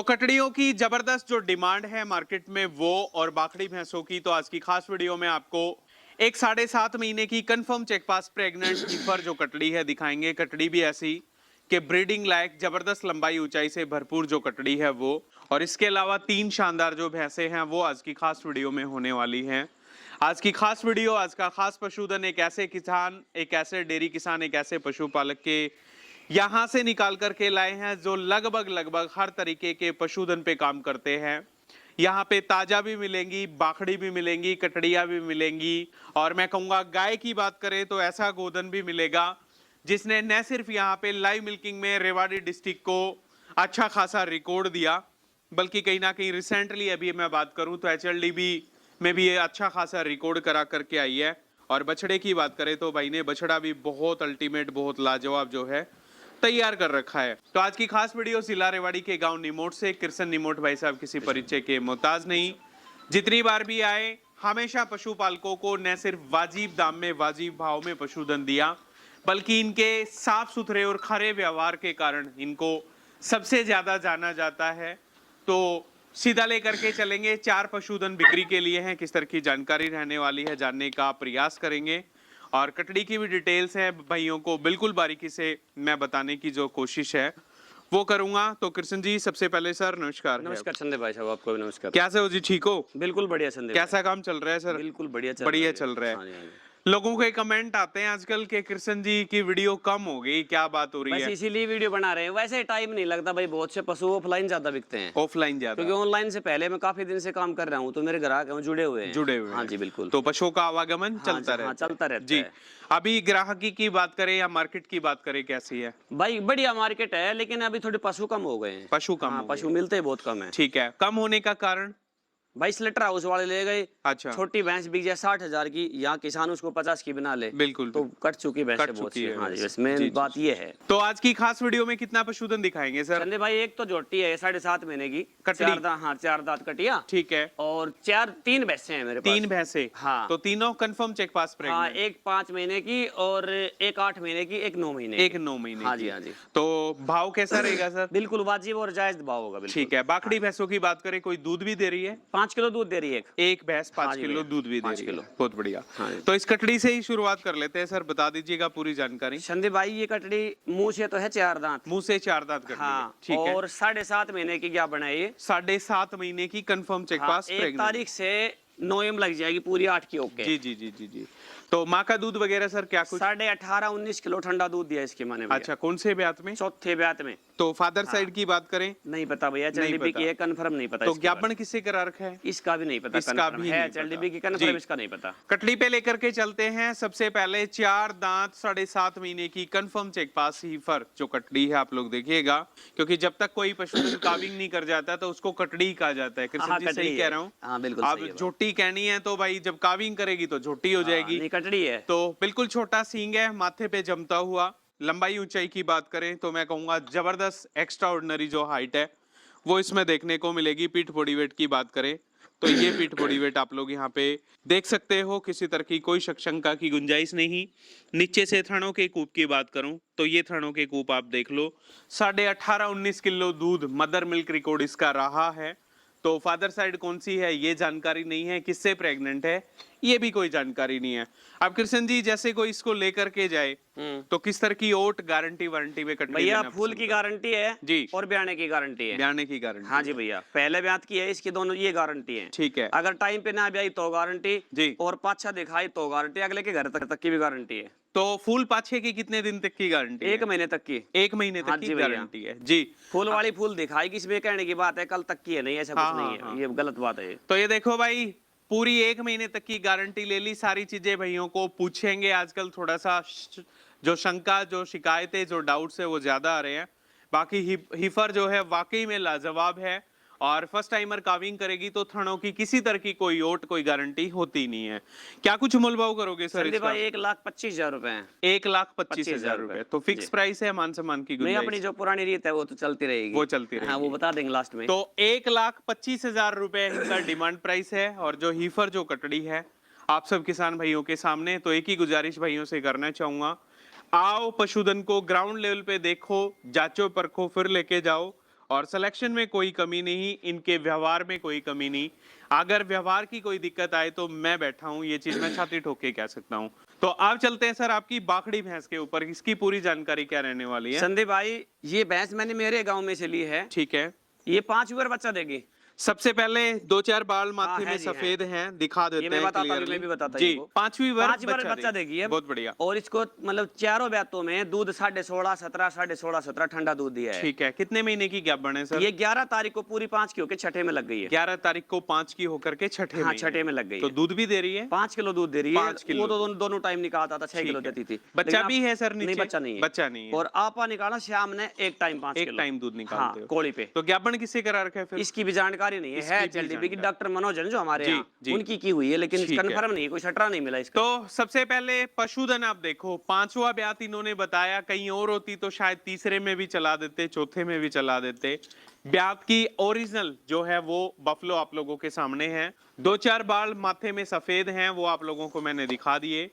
तो कटड़ियों की जबरदस्त जो डिमांड है मार्केट में वो और बाखड़ी भैंसों की, तो आज की खास वीडियो में आपको एक 7.5 महीने की कंफर्म चेकपास प्रेग्नेंट हीफर जो कटड़ी है दिखाएंगे। कटड़ी भी ऐसी कि ब्रीडिंग लायक जबरदस्त लंबाई ऊंचाई से भरपूर जो कटड़ी है वो, और इसके अलावा 3 शानदार जो भैंसे हैं वो आज की खास वीडियो में होने वाली हैं। आज की खास वीडियो, आज का खास पशुधन एक ऐसे किसान, एक ऐसे डेयरी किसान, एक ऐसे पशुपालक के यहां से निकाल करके लाए हैं जो लगभग लगभग हर तरीके के पशुधन पे काम करते हैं। यहाँ पे ताजा भी मिलेंगी, बाखड़ी भी मिलेंगी, कटड़िया भी मिलेंगी, और मैं कहूंगा गाय की बात करें तो ऐसा गोधन भी मिलेगा जिसने न सिर्फ यहाँ पे लाइव मिल्किंग में रेवाड़ी डिस्ट्रिक्ट को अच्छा खासा रिकॉर्ड दिया, बल्कि कहीं ना कहीं रिसेंटली अभी मैं बात करूं तो HLDB में भी ये अच्छा खासा रिकॉर्ड करा करके आई है। और बछड़े की बात करें तो भाई ने बछड़ा भी बहुत अल्टीमेट, बहुत लाजवाब जो है तैयार कर रखा है। तो आज की खास वीडियो जिला रेवाड़ी के गांव निमोट से। कृष्ण निमोट भाई साहब किसी परिचय के मोहताज नहीं, जितनी बार भी आए हमेशा पशुपालकों को न सिर्फ वाजिब दाम में, वाजिब भाव में पशुधन दिया, बल्कि इनके साफ सुथरे और खरे व्यवहार के कारण इनको सबसे ज्यादा जाना जाता है। तो सीधा लेकर के चलेंगे, 4 पशुधन बिक्री के लिए हैं, किस तरह की जानकारी रहने वाली है जानने का प्रयास करेंगे, और कटड़ी की भी डिटेल्स है भाइयों को बिल्कुल बारीकी से मैं बताने की जो कोशिश है वो करूंगा। तो कृष्ण जी सबसे पहले सर नमस्कार। नमस्कार संदीप भाई साहब, आपको भी नमस्कार। कैसे हो जी, ठीक हो? बिल्कुल बढ़िया संदीप। कैसा काम चल रहा है सर? बिल्कुल बढ़िया चल रहा है। हाँ जी, हाँ जी। लोगों के कमेंट आते हैं आजकल के कृष्ण जी की वीडियो कम हो गई, क्या बात हो रही बस है? इसीलिए वीडियो बना रहे हैं। वैसे टाइम नहीं लगता भाई, बहुत से पशु ऑफलाइन ज्यादा बिकते हैं, ऑफलाइन ज्यादा, क्योंकि ऑनलाइन से पहले मैं काफी दिन से काम कर रहा हूँ, तो मेरे ग्राहक हैं वो जुड़े हुए हैं। हाँ जी बिल्कुल। तो पशुओं का आवागमन चलता रहता है। चलता रहता जी। है। अभी ग्राहकी की बात करें या मार्केट की बात करें, कैसी है? भाई बढ़िया मार्केट है, लेकिन अभी थोड़े पशु कम हो गए हैं। पशु कम हाँ, हो गए। पशु मिलते ही बहुत कम है। ठीक है, कम होने का कारण? भाई स्लेटर हाउस वाले ले गए। अच्छा। छोटी भैंस बिक जाए 60,000 की, यहाँ किसान उसको 50 की बना ले। बिल्कुल। तो कट चुकी भैंस बहुत सी। हाँ जी, बस मेन बात ये है। तो आज की खास वीडियो में कितना पशुधन दिखाएंगे सर? संदीप भाई एक तो जोटी है 7.5 महीने की, कटड़ी। 4 दांत कटिया। ठीक है। और 3 भैंसे हैं मेरे पास। 3 भैंसे। हाँ। तो तीनों कंफर्म चेक पास प्रेग्नेंट? हाँ, एक 5 महीने की और एक 8 महीने की, एक 9 महीने की। एक 9 महीने। हाँ जी, हाँ जी। तो भाव कैसा रहेगा सर? बिल्कुल वाजिब और जायज भाव होगा। बिल्कुल ठीक है। बाखड़ी भैंसों की बात करें, कोई दूध भी दे रही है? 5 किलो दूध दे रही है एक भैंस 5 हाँ जी किलो भैया, दूध भी दे 5 रही किलो। है। बहुत बढ़िया। हाँ जी। तो इस कटड़ी से ही शुरुआत कर लेते हैं सर, बता दीजिएगा पूरी जानकारी। संदीप भाई ये कटड़ी मुंह से तो है 4 दांत। मुंह से 4 दांत कटड़ी है। हाँ, ठीक है। और 7.5 महीने की क्या बनाई? 7.5 महीने की कंफर्म चेक पास 1 तारीख से 9 एम लग जाएगी पूरी 8 की। ओके जी जी जी जी जी। तो माँ का दूध वगैरह सर क्या कुछ? 18.5-19 किलो ठंडा दूध दिया इसके माने भैया। अच्छा, कौन से ब्यात में? चौथे ब्यात में। तो फादर साइड की बात करें? नहीं पता भैया, HLDB की है, कंफर्म नहीं पता। तो ज्ञापन किससे करा रखा है? इसका भी नहीं पता। इसका भी है नहीं HLDB की पता। कंफर्म, जी। इसका नहीं पता। कटड़ी पे लेकर के चलते हैं। सबसे पहले 4 दांत 7.5 महीने की कंफर्म चेक पास हीफर जो कटड़ी है, आप लोग देखिएगा, क्योंकि जब तक कोई पशु काविंग नहीं कर जाता तो उसको कटड़ी कहा जाता है। कृष्ण जी सही कह रहा हूँ? हाँ बिल्कुल अब सही है। झोटी कहनी है तो भाई जब काविंग करेगी तो झोटी हो जाएगी। नहीं कटड़ी है। तो बिल्कुल छोटा सींग है, माथे पे जमता हुआ। लंबाई ऊंचाई की बात करें तो मैं कहूंगा जबरदस्त एक्स्ट्रा ऑर्डिनरी जो हाइट है वो इसमें देखने को मिलेगी। पीठ बॉडी वेट की बात करें तो ये पीठ बॉडी वेट आप लोग यहाँ पे देख सकते हो, किसी तरह की कोई शंका की गुंजाइश नहीं। नीचे से थनों के कूप की बात करूं तो ये थनों के कूप आप देख लो। 18.5-19 किलो दूध मदर मिल्क रिकॉर्ड इसका रहा है। तो फादर साइड कौन सी है ये जानकारी नहीं है, किससे प्रेग्नेंट है ये भी कोई जानकारी नहीं है। अब कृष्ण जी जैसे कोई इसको लेकर के जाए तो किस तरह की ओट गारंटी वारंटी में कटनी? भैया फूल की गारंटी है जी, और ब्याने की गारंटी है। ब्याने की गारंटी? हाँ जी भैया, पहले ब्यात की है, इसकी दोनों ये गारंटी है। ठीक है। अगर टाइम पे ना ब्याई तो गारंटी जी, और पाछा दिखाई तो गारंटी, अगले के घर तक की भी गारंटी है। तो फूल पाछे की कितने दिन तक की गारंटी है? 1 महीने तक की। 1 महीने तक की गारंटी है जी। फूल वाली फूल दिखाएगी, इसमें कहने की बात है, कल तक की है, नहीं ऐसा कुछ नहीं है। ये गलत बात है। तो ये देखो भाई, पूरी 1 महीने तक की गारंटी ले ली। सारी चीजें भाइयों को पूछेंगे। आजकल थोड़ा सा जो शंका, जो शिकायतें, जो डाउट्स है वो ज्यादा आ रहे हैं। बाकी हीफर जो है वाकई में लाजवाब है, और फर्स्ट टाइमर काविंग करेगी तो थनों की किसी तरह की कोई ओट, कोई गारंटी होती नहीं है। क्या कुछ मोलभाव करोगे सर इसका? भाई 1,25,000 रुपए है। 1,25,000 रुपए। तो फिक्स प्राइस है, मान सम्मान की नहीं, गुंजाइश? अपनी जो पुरानी रीत है वो तो चलती रहेगी। वो चलती रहेगी। हाँ, वो बता देंगे लास्ट में। तो 1,25,000 रुपए इनका डिमांड प्राइस है। और जो हीफर जो कटड़ी है आप सब किसान भाइयों के सामने, तो एक ही गुजारिश भाइयों से करना चाहूंगा, आओ पशुधन को ग्राउंड लेवल पे देखो, जांचो परखो, फिर लेके जाओ। और सिलेक्शन में कोई कमी नहीं, इनके व्यवहार में कोई कमी नहीं। अगर व्यवहार की कोई दिक्कत आए तो मैं बैठा हूं, ये चीज मैं छाती ठोक के कह सकता हूं। तो आप चलते हैं सर आपकी बाखड़ी भैंस के ऊपर, इसकी पूरी जानकारी क्या रहने वाली है? संदीप भाई, ये भैंस मैंने मेरे गांव में से ली है। ठीक है। ये 5 बार बच्चा देगी। सबसे पहले 2-4 बाल माथे है में जी, सफेद हैं, दिखा ये देते मैं हैं बताता हूँ, क्लियरली। मैं भी बताता जी, हूँ। 5वीं बार 5 बार बच्चा देगी है। बहुत बढ़िया। और इसको मतलब चारों ब्यातों में दूध 16.5, 17, 16.5, 17 ठंडा दूध दिया है। ठीक है, कितने महीने की गैप बने सर? ये 11 तारीख को पूरी 5 की होकर छठे में लग गई है। 11 तारीख को 5 की होकर के छठे हाँ, महीने छठे में लग गई तो है। दूध भी दे रही है? 5 किलो दूध दे रही है। 5 किलो वो तो दोनों टाइम निकालता था, 6 ठीक किलो है। देती थी। बच्चा लेकिन भी है सर नहीं, नीचे? बच्चा नहीं है। बच्चा नहीं है। और आपा निकाला शाम ने एक टाइम 5 एक किलो। टाइम दूध निकालते हाँ, हो कोड़ी पे। तो ज्ञापन किससे करा रखा है फिर? इसकी भी जानकारी नहीं है। इसकी है भी जल्दी की जानकारी। डॉक्टर मनोज है जो हमारे जी, यहाँ, जी। उनकी की हुई है, लेकिन ठीक है। कंफर्म नहीं है, कोई सटरा नहीं मिला इसका। तो सबसे पहले पशुधन आप देखो, 5वां ब्यात इन्होंने बताया, कहीं और होती तो शायद तीसरे में भी चला देते, चौथे में भी चला देते। ब्यात की ओरिजिनल जो है वो बफलो आप लोगों के सामने है। 2-4 बाल माथे में सफेद हैं, वो आप लोगों को मैंने दिखा दिए।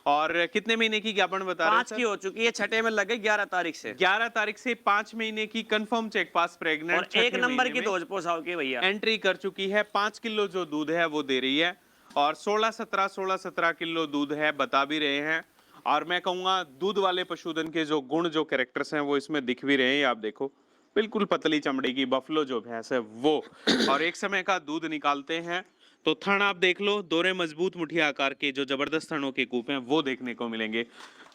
और कितने महीने की ज्ञापन बता रहे हैं 5 सर? की हो चुकी है, छठे में लग गई 11 तारीख से। 11 तारीख से 5 महीने की कंफर्म चेक पास प्रेग्नेंट, और 1 नंबर की डोज पोसाव की भैया। एंट्री कर चुकी है। 5 किलो जो दूध है वो दे रही है और 16-17 किलो दूध है, बता भी रहे हैं। और मैं कहूंगा दूध वाले पशुधन के जो गुण, जो कैरेक्टर्स हैं वो इसमें दिख भी रहे हैं। आप देखो, बिल्कुल पतली चमड़ी की बफलो जो भैंस है वो, और एक समय का दूध निकालते हैं। तो थन आप देख लो, दोरे मजबूत मुठिया आकार के जो जबरदस्त थनों के कूप हैं वो देखने को मिलेंगे।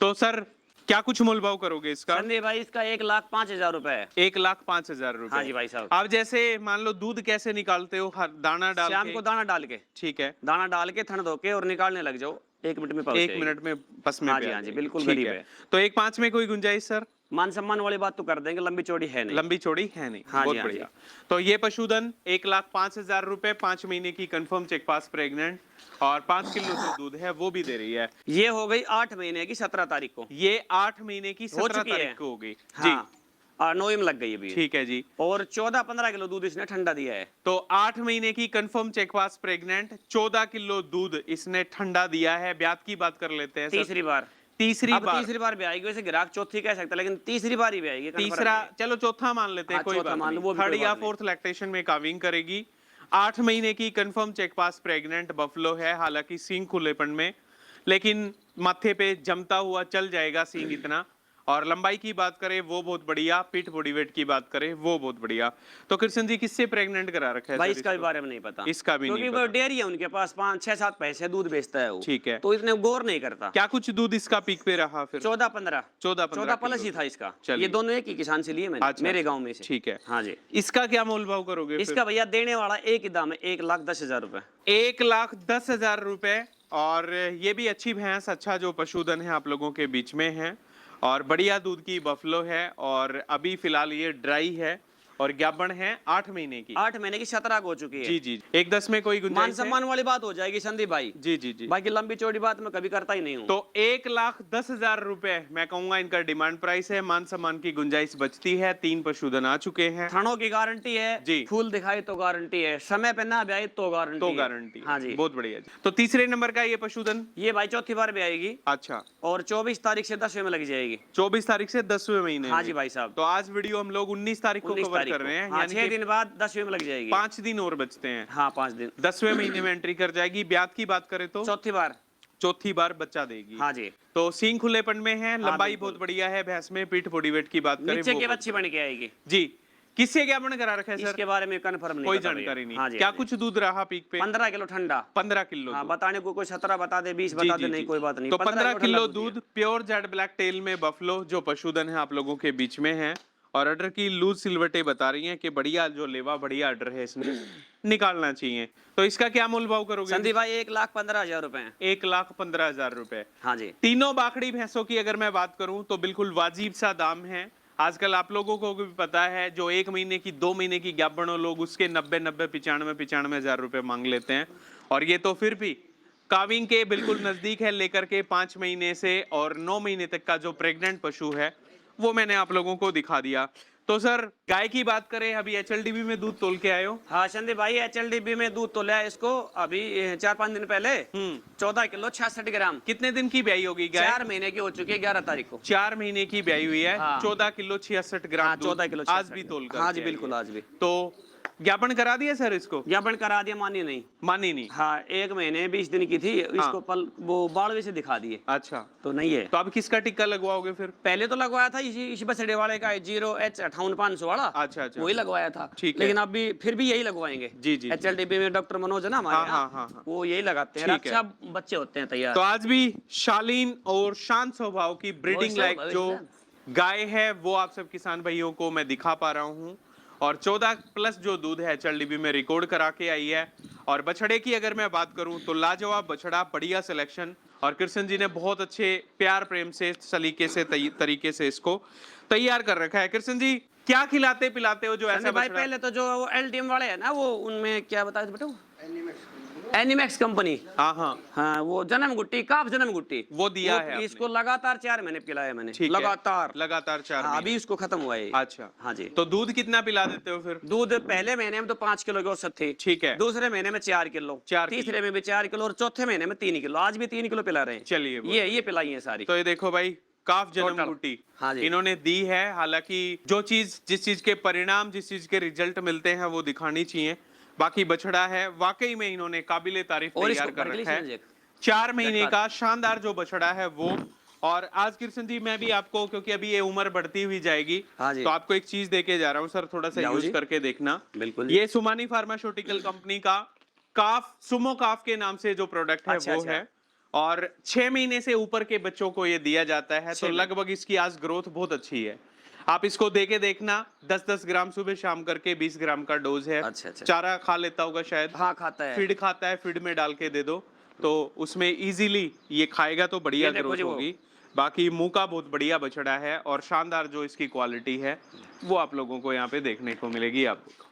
तो सर क्या कुछ मोल भाव करोगे इसका? संदीप भाई, इसका 1,05,000 रुपए है। 1,05,000 रुपए। हाँ जी भाई साहब। आप जैसे मान लो दूध कैसे निकालते हो? हर दाना डाल शाम के? को दाना डाल के। ठीक है, दाना डाल के थन धो के और निकालने लग जाओ, 1 मिनट में पहुंच 1 जाएगी। मिनट में पस में हाँ पे जी, आ हाँ जी, जाएगी। बिल्कुल ठीक गरीब है। है। तो 1,05,000 में कोई गुंजाइश सर? मान सम्मान वाली बात तो कर देंगे, लंबी चौड़ी है नहीं। लंबी चौड़ी है नहीं। हाँ बहुत जी, हाँ बढ़िया। तो ये पशुधन 1,05,000 रुपए, 5 महीने की कंफर्म चेक पास प्रेग्नेंट, और 5 किलो जो दूध है वो भी दे रही है। ये हो गई 8 महीने की 17 तारीख को। ये 8 महीने की हो 17 चुकी है। तारीख को हो गई जी। हाँ, और 9 में लग गई अभी। ठीक है जी। और 14-15 किलो दूध इसने ठंडा दिया है। तो 8 महीने की confirm cheque pass pregnant, 14 kilo दूध इसने ठंडा दिया है। ब्यात की बात कर लेते हैं सर। तीसरी बार। तीसरी अब बार। तीसरी बार भी आएगी, वैसे ग्राहक चौथी कह सकता है, लेकिन तीसरी बार ही भी आएगी। confirm तीसरा, है। चलो चौथा मान लेते हैं, हाँ, कोई चौथा बात मान लो, नहीं। वो भी थर्ड कोई या बात नहीं। फोर्थ लैक्टेशन में काविंग करेगी। 8 महीने की confirm cheque pass pregnant buffalo है, हालांकि सींग खुलेपन में, लेकिन माथे पे जमता हुआ चल जाएगा सींग इतना। और लंबाई की बात करें वो बहुत बढ़िया, पीठ बॉडी वेट की बात करें वो बहुत बढ़िया। तो कृष्ण जी किससे प्रेग्नेंट करा रखा है भाई सर इसका भी इसको? बारे में नहीं पता। इसका भी क्योंकि नहीं वो पता। डेयरी है उनके पास, 5-6-7 पैसे दूध बेचता है वो। ठीक है। तो इतने गौर नहीं करता। क्या कुछ दूध इसका पीक पे रहा फिर? 14-15। 14-15 प्लस ही किलो। था इसका। चलिए। ये दोनों एक ही किसान से लिए मैंने, अच्छा, मेरे अच्छा। गाँव में से। ठीक है। हाँ जी। इसका क्या मोल भाव करोगे फिर? इसका भैया देने वाला एक ही दाम है, 1,10,000 रुपए। 1,10,000 रुपए। और ये भी अच्छी भैंस, अच्छा जो पशुधन है आप लोगों के बीच में है, और बढ़िया दूध की बफलो है, और अभी फिलहाल ये ड्राई है, और ज्ञापन है 8 महीने की। 8 महीने की 17 हो चुकी है। जी जी। 1,10 में कोई मान गुंजाइश है? सम्मान वाली बात हो जाएगी संदीप भाई। जी जी जी। बाकी लंबी चौड़ी बात मैं कभी करता ही नहीं हूँ। तो 1,10,000 रुपए मैं कहूंगा इनका डिमांड प्राइस है। मान सम्मान की गुंजाइश बचती है। 3 पशुधन आ चुके हैं। थनों की गारंटी है जी। फूल दिखाई तो गारंटी है, समय पे ना ब्याई तो गारंटी तो है। गारंटी। हाँ जी। बहुत बढ़िया जी। तो तीसरे नंबर का ये पशुधन? ये भाई चौथी बार भी आएगी, अच्छा। और 24 तारीख से 10वें में लग जाएगी। 24 तारीख से 10वें महीने हाँ में। जी भाई साहब। तो आज वीडियो हम लोग 19 तारीख को 19 कवर तारीख कर रहे को। हैं, हाँ, यानी 6 कि दिन बाद 10वें में लग जाएगी। 5 दिन और बचते हैं। हाँ, 5 दिन। 10वें महीने में एंट्री कर जाएगी। ब्यात की बात करें तो चौथी बार। चौथी बार बच्चा देगी। हाँ जी। तो सींग खुलेपन में है, लंबाई बिल्कुल। बहुत बढ़िया है भैंस में। पीठ बॉडी वेट की बात करें नीचे वो के बहुत बच्ची बन के आएगी। जी। किससे ज्ञापन करा रखा है सर? इसके बारे में कंफर्म नहीं कोई पता भैया। जानकारी नहीं। हाँ जी, क्या हाँ जी। कुछ दूध रहा पीक पे? 15 किलो ठंडा। 15 किलो हाँ, दूध। बताने को कोई 17 बता दे, 20 जी, बता जी, दे, जी। नहीं कोई बात नहीं। तो 15 किलो ठंडा दूध प्योर जेड ब्लैक टेल में बफलो जो पशुधन है आप लोगों के बीच में है। और अडर की लूज सिलवटें बता रही हैं कि बढ़िया जो लेवा, बढ़िया अडर है, इसमें निकालना चाहिए। तो इसका क्या मूल भाव करोगे? संदीप भाई 1,15,000 रुपए हैं। 1,15,000 रुपए। हाँ जी। तीनों बाखड़ी भैंसों की अगर मैं बात करूं तो बिल्कुल वाजिब सा दाम है। आजकल आप लोगों को भी पता है, जो 1 महीने की 2 महीने की गैप बनो लोग उसके 90-90, 95-95 हजार रुपए मांग लेते हैं। और ये तो फिर भी काविंग के बिल्कुल नजदीक है, लेकर के 5 महीने से और 9 महीने तक का जो प्रेग्नेंट पशु है वो मैंने आप लोगों को दिखा दिया। तो सर गाय की बात करें, अभी HLDB में दूध तोल के आए हो? हाँ संदीप भाई, HLDB में दूध तो लिया इसको अभी 4-5 दिन पहले। 14 किलो 66 ग्राम। कितने दिन की ब्याई होगी गाय? 4 महीने की हो चुकी है 11 तारीख को। 4 महीने की ब्याई हुई है। हाँ। 14 किलो 66 ग्राम हाँ, दूध 14 किलो आज भी तोल कर हाँ जी के आई बिल्कुल, है। आज भी। तो ज्ञापन करा दिया सर इसको? ज्ञापन करा दिया, मानी नहीं। मानी नहीं? हाँ, 1 महीने 20 दिन की थी, इसको पल वो 12वें से दिखा दिए। अच्छा, तो नहीं है। तो अब किसका टिक्का लगवाओगे फिर? पहले तो लगवाया था इसी बछड़े वाले का 0H58500 वाला। अच्छा अच्छा, वही लगवाया था। ठीक है। लेकिन अभी फिर भी यही लगवाएंगे। जी जी। HLDB में डॉक्टर मनोज है ना हमारे हाँ, यहाँ, हाँ, हाँ। वो यही लगाते हैं। ठीक है। अच्छा बच्चे होते हैं तैयार। तो आज भी शालीन और शांत स्वभाव की ब्रीडिंग लायक जो गाय है वो आप सब किसान भाइयों को मैं दिखा पा रहा हूँ। और 14 प्लस जो दूध है HLDB में रिकॉर्ड करा के आई है। और बछड़े की अगर मैं बात करूं तो लाजवाब बछड़ा, बढ़िया सिलेक्शन, और कृष्ण जी ने बहुत अच्छे प्यार प्रेम से सलीके से तरीके से इसको तैयार कर रखा है। कृष्ण जी क्या खिलाते पिलाते हो जो ऐसा भाई बछड़ा? पहले तो जो LTM वाले है ना, वो उनमें क्या बताया था बेटा, एनिमैक्स कंपनी। हाँ हाँ हाँ, वो जन्म गुट्टी, काफ जन्म गुट्टी वो दिया है आपने। इसको लगातार 4 महीने पिलाया मैंने, ठीक है। लगातार लगातार 4 हाँ, महीने। अभी इसको खत्म हुआ है। अच्छा, हाँ जी। तो दूध कितना पिला देते हो फिर? दूध पहले महीने में तो 5 किलो की औसत थी। ठीक है। दूसरे महीने में 4 किलो, 4 तीसरे में भी 4 किलो, और चौथे महीने में 3 किलो। आज भी 3 किलो पिला रहे हैं। चलिए, ये पिलाई है सारी। तो ये देखो भाई, काफ जन्म Total। गुट्टी हाँ जी। इन्होंने दी है। हालांकि जो चीज, जिस चीज के परिणाम, जिस चीज के रिजल्ट मिलते हैं वो दिखानी चाहिए। बाकी बछड़ा है वाकई में इन्होंने काबिले तारीफ और तैयार इसको कर भड़कली रखा समझिए। है। 4 महीने का शानदार जो बछड़ा है वो। और आज कृष्ण जी मैं भी आपको, क्योंकि अभी ये उम्र बढ़ती हुई जाएगी, हाँ जी। तो आपको एक चीज देके जा रहा हूँ सर, थोड़ा सा जाओ यूज जी। करके देखना। बिल्कुल। ये सुमानी फार्मास्यूटिकल कंपनी का काफ, सुमो काफ के नाम से जो प्रोडक्ट है अच्छा, वो अच्छा। है। और 6 महीने से ऊपर के बच्चों को ये दिया जाता है। तो 6 लगभग इसकी आज ग्रोथ बहुत अच्छी है। आप इसको देके देखना, 10-10 ग्राम सुबह शाम करके 20 ग्राम का डोज है। अच्छा, अच्छा। चारा खा लेता होगा शायद। हाँ, खाता है। फीड खाता है, फीड में डाल के दे दो तो उसमें इजीली ये खाएगा तो बढ़िया ये देखो ग्रोथ जी वो। होगी। बाकी मुंह का बहुत बढ़िया बछड़ा है और शानदार जो इसकी क्वालिटी है वो आप लोगों को यहाँ पे देखने को मिलेगी आपको।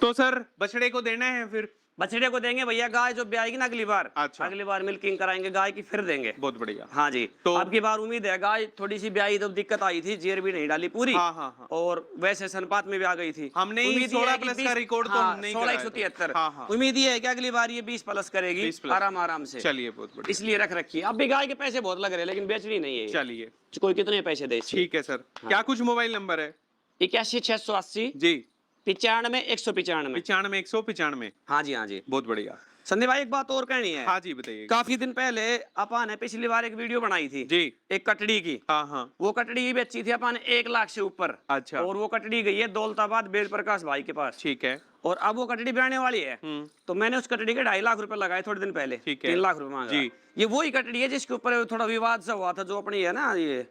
तो सर बछड़े को देना है फिर? बछड़े को देंगे भैया, गाय जो ब्याएगी ना अगली बार। अच्छा। अगली बार मिल्किंग कराएंगे गाय की, फिर देंगे। बहुत बढ़िया। हाँ जी। तो- तो अब की बार उम्मीद है, गाय थोड़ी सी ब्याई तो दिक्कत आई थी, जेर भी नहीं डाली पूरी। हाँ, हाँ, हाँ। और वैसे सनपात में भी आ गई थी। हमने ही उम्मीद ये 16 है कि प्लस 20 का रिकॉर्ड तो हाँ, हमने ही 16-173। हाँ, हाँ। उम्मीद ये है कि अगली बार ये 20 प्लस करेगी 20 प्लस। आराम आराम से। चलिए, बहुत बढ़िया। इसलिए रख रखी है। अब भी गाय के पैसे बहुत लग रहे हैं, लेकिन बेचनी नहीं है ये। चलिए, कोई कितने पैसे दे इसके? ठीक है सर। क्या कुछ मोबाइल नंबर है? 81 680 जी। 95 195। 95 195। हाँ जी, हाँ जी। बहुत बढ़िया। संदीप भाई एक बात और कहनी है। हाँ जी, बताइए। काफी दिन पहले अपन ने पिछली बार एक वीडियो बनाई थी जी। एक कटड़ी की। हाँ हाँ। वो कटड़ी बेची थी अपन 1 लाख से ऊपर। अच्छा। और वो कटड़ी गई है दौलताबाद वेद प्रकाश भाई के पास। ठीक है। और अब वो कटड़ी ब्याने वाली है। तो मैंने उस कटड़ी के 2.5 लाख रुपए लगाए थोड़े दिन पहले। ठीक है। 3 लाख रुपए मांगा। जी। ये वही कटड़ी है जिसके ऊपर थोड़ा विवाद सा हुआ था, जो अपनी है ना ये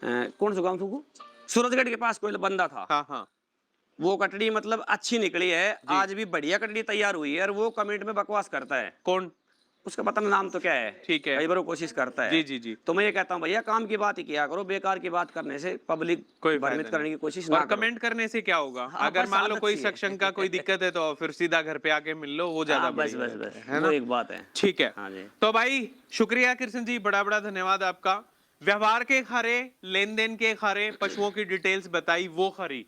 कौन सा गाँव था वो? सूरजगढ़ के पास कोई बंदा था। हाँ हाँ। वो कटड़ी मतलब अच्छी निकली है, आज भी बढ़िया कटड़ी तैयार हुई है। और वो कमेंट में बकवास करता है। कौन? उसका पता नहीं नाम तो क्या है। ठीक है। कई बार वो कोशिश करता है। जी जी जी। तो मैं ये कहता हूँ भैया, काम की बात ही किया करो, बेकार की बात करने से पब्लिक कोई भ्रमित फायदा करने नहीं। की कोशिश और ना करो। कमेंट करने से क्या होगा? हाँ, अगर बस मान लो आदत कोई सी है। सेक्शन का कोई दिक्कत है तो फिर सीधा घर पे आके मिल लो, वो ज्यादा हाँ, बस बढ़िया बस रहता बस है वो ना? एक बात है। ठीक है। हाँ जी। तो भाई शुक्रिया कृष्ण जी, बड़ा बड़ा धन्यवाद आपका। व्यवहार के खरे, लेन देन के खरे, पशुओं की डिटेल्स बताई वो खरी।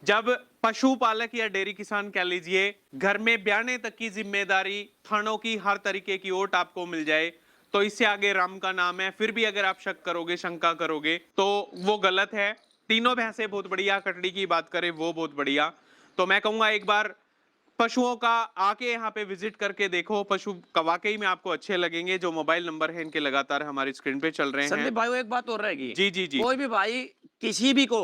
जब पशुपालक या डेयरी किसान कह लीजिए, घर में ब्याने तक की जिम्मेदारी, थानों की हर तरीके की ओट आपको मिल जाए तो इससे आगे राम का नाम है। फिर भी अगर आप शक करोगे, शंका करोगे तो वो गलत है। तीनों भैंसे बहुत बढ़िया, कटड़ी की बात करें वो बहुत बढ़िया। तो मैं कहूंगा एक बार पशुओं का आके यहाँ पे विजिट करके देखो, पशु वाकई में आपको अच्छे लगेंगे। जो मोबाइल नंबर है इनके लगातार हमारी स्क्रीन पे चल रहे हैं। संदीप भाई वो एक बात और रहेगी। जी जी जी। कोई भी भाई किसी भी को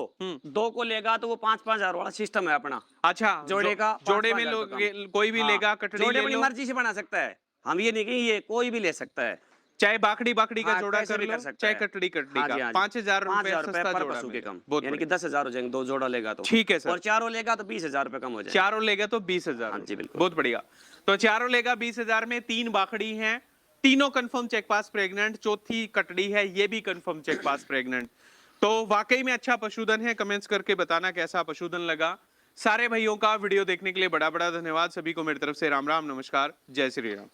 2 को लेगा तो वो 5-5 हजार वाला सिस्टम है अपना। अच्छा, जोड़े का जोड़े में 5-5 लोग हजार का कोई भी हाँ, लेगा, कटड़ी जोड़े ले अपनी लो, मर्जी से बना सकता है। हम ये नहीं कि ये कोई भी ले सकता है, चाहे बाकड़ी बाकड़ी का हाँ, जोड़ा कैसे कर भी लो, कर सकता चाहे है। कटड़ी कटड़ी हाँ का। जी, हाँ जी। 5,000 रुपए 5,000 रुपए सस्ता पर जोड़ा पशु के मिलेगा। कम, बहुत यानी कि बढ़िया। 10,000 हो जाएंगे 2 जोड़ा लेगा तो। ठीक है सर। और 4 लेगा तो 20,000 रुपए कम हो जाएगा। 4 लेगा तो 20,000। हाँ जी, बिल्कुल। बहुत बढ़िया। तो 4 लेगा 20,000 में 3 बाकड़ी हैं, तीनों कंफर्म चेक पास प्रेग्नेंट, चौथी कटड़ी है ये भी कंफर्म चेक पास प्रेग्नेंट। तो वाकई में अच्छा पशुधन है। कमेंट्स करके बताना कैसा पशुधन लगा। सारे भाइयों का वीडियो देखने के लिए बड़ा बड़ा धन्यवाद। सभी को मेरी तरफ से राम राम, नमस्कार, जय श्री राम।